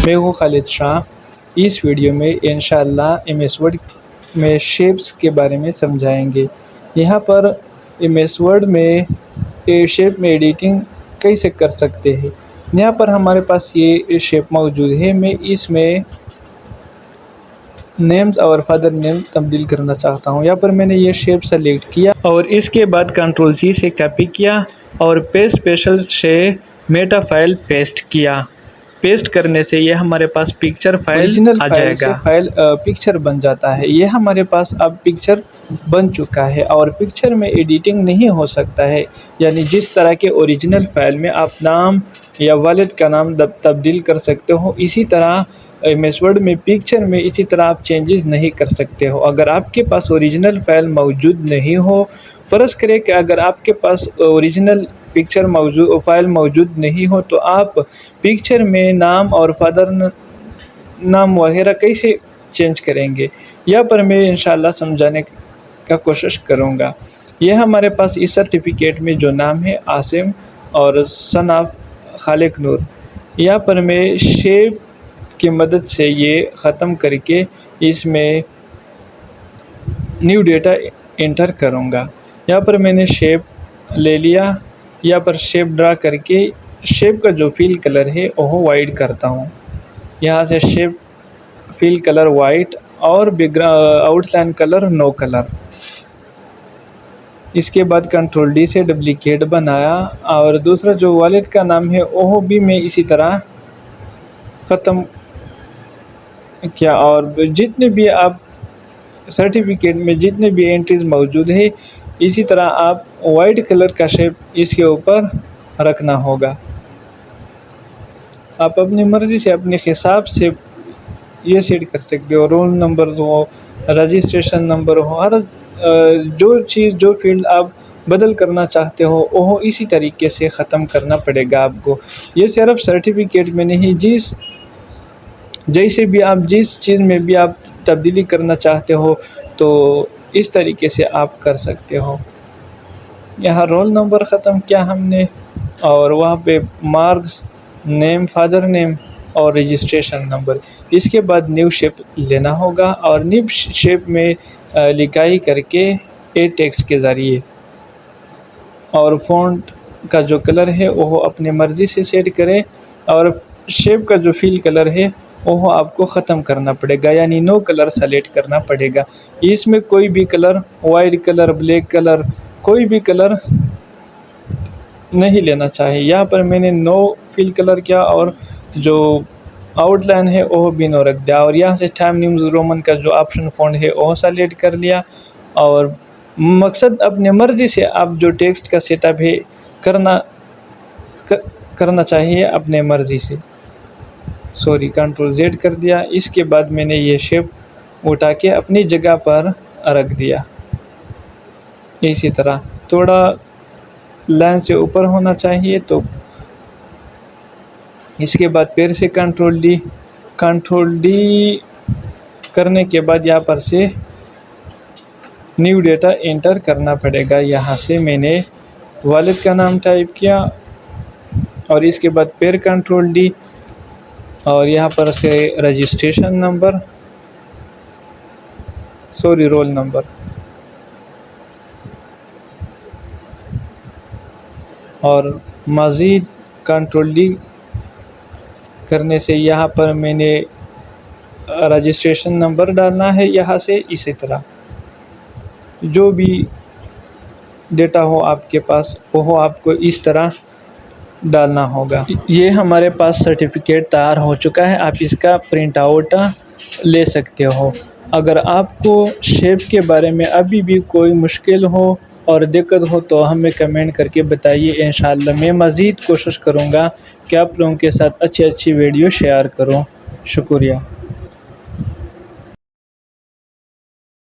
मैं हूँ खालिद शाह। इस वीडियो में इंशाअल्लाह एमएस वर्ड में शेप्स के बारे में समझाएंगे। यहाँ पर एमएस वर्ड में शेप में एडिटिंग कैसे कर सकते हैं। यहाँ पर हमारे पास ये शेप मौजूद है। मैं इसमें नेम्स और फादर नेम तब्दील करना चाहता हूँ। यहाँ पर मैंने ये शेप सेलेक्ट किया और इसके बाद कंट्रोल सी से कॉपी किया और पेस्ट स्पेशल से मेटा फाइल पेस्ट किया। पेस्ट करने से ये हमारे पास पिक्चर फाइल आ जाएगा। फाइल पिक्चर बन जाता है। ये हमारे पास अब पिक्चर बन चुका है और पिक्चर में एडिटिंग नहीं हो सकता है। यानी जिस तरह के ओरिजिनल फाइल में आप नाम या वालिद का नाम तब्दील कर सकते हो, इसी तरह एमएस वर्ड में पिक्चर में इसी तरह आप चेंजेस नहीं कर सकते हो। अगर आपके पास ओरिजिनल फाइल मौजूद नहीं हो, फ़र्ज़ करें कि अगर आपके पास ओरिजिनल पिक्चर फाइल मौजूद नहीं हो, तो आप पिक्चर में नाम और फादर नाम वगैरह कैसे चेंज करेंगे। यहाँ पर मैं इंशाल्लाह समझाने का कोशिश करूँगा। यह हमारे पास इस सर्टिफिकेट में जो नाम है आसिम और सन ऑफ खालिक नूर, यहाँ पर मैं शेप की मदद से ये ख़त्म करके इसमें न्यू डेटा इंटर करूँगा। यहाँ पर मैंने शेप ले लिया। यहाँ पर शेप ड्रा करके शेप का जो फिल कलर है वो वाइट करता हूँ। यहाँ से शेप फिल कलर वाइट और background outline colour no colour. इसके बाद कंट्रोल डी से डुप्लीकेट बनाया और दूसरा जो वालिद का नाम है वो भी मैं इसी तरह ख़त्म किया। और जितने भी आप सर्टिफिकेट में जितने भी एंट्रीज मौजूद है, इसी तरह आप वाइट कलर का शेप इसके ऊपर रखना होगा। आप अपनी मर्ज़ी से अपने हिसाब से ये सेट कर सकते हो। रोल नंबर हो, रजिस्ट्रेशन नंबर हो, हर जो चीज़ जो फील्ड आप बदल करना चाहते हो वो इसी तरीके से ख़त्म करना पड़ेगा आपको। ये सिर्फ सर्टिफिकेट में नहीं, जैसे भी आप जिस चीज़ में भी आप तब्दीली करना चाहते हो तो इस तरीके से आप कर सकते हो। यहाँ रोल नंबर ख़त्म किया हमने और वहाँ पे मार्क्स, नेम, फादर नेम और रजिस्ट्रेशन नंबर। इसके बाद न्यू शेप लेना होगा और न्यू शेप में लिखाई करके ए टेक्स्ट के ज़रिए, और फ़ॉन्ट का जो कलर है वो अपने मर्ज़ी से सेट करें और शेप का जो फिल कलर है वो आपको ख़त्म करना पड़ेगा, यानी नो कलर सेलेक्ट करना पड़ेगा। इसमें कोई भी colour, white colour, black colour, कोई भी कलर नहीं लेना चाहिए। यहाँ पर मैंने नो फिल कलर किया और जो आउटलाइन है वो भी नो रख दिया और यहाँ से टाइम न्यूज़ रोमन का जो ऑप्शन फ़ॉन्ट है वो सेलेक्ट कर लिया। और मकसद अपने मर्ज़ी से आप जो टेक्स्ट का सेटअप है करना चाहिए अपने मर्ज़ी से। कंट्रोल जेड कर दिया। इसके बाद मैंने ये शेप उठा के अपनी जगह पर रख दिया। इसी तरह थोड़ा लाइन से ऊपर होना चाहिए। तो इसके बाद फिर से कंट्रोल डी करने के बाद यहाँ पर से न्यू डेटा इंटर करना पड़ेगा। यहाँ से मैंने वालिद का नाम टाइप किया और इसके बाद फिर कंट्रोल डी और यहाँ पर से रजिस्ट्रेशन नंबर, रोल नंबर, और मज़ीद कंट्रोल डी करने से यहाँ पर मैंने रजिस्ट्रेशन नंबर डालना है। यहाँ से इसी तरह जो भी डेटा हो आपके पास वो आपको इस तरह डालना होगा। ये हमारे पास सर्टिफिकेट तैयार हो चुका है। आप इसका प्रिंट आउट ले सकते हो। अगर आपको शेप के बारे में अभी भी कोई मुश्किल हो और दिक्कत हो तो हमें कमेंट करके बताइए। इंशाअल्लाह मैं मज़ीद कोशिश करूँगा कि आप लोगों के साथ अच्छी वीडियो शेयर करूँ। शुक्रिया।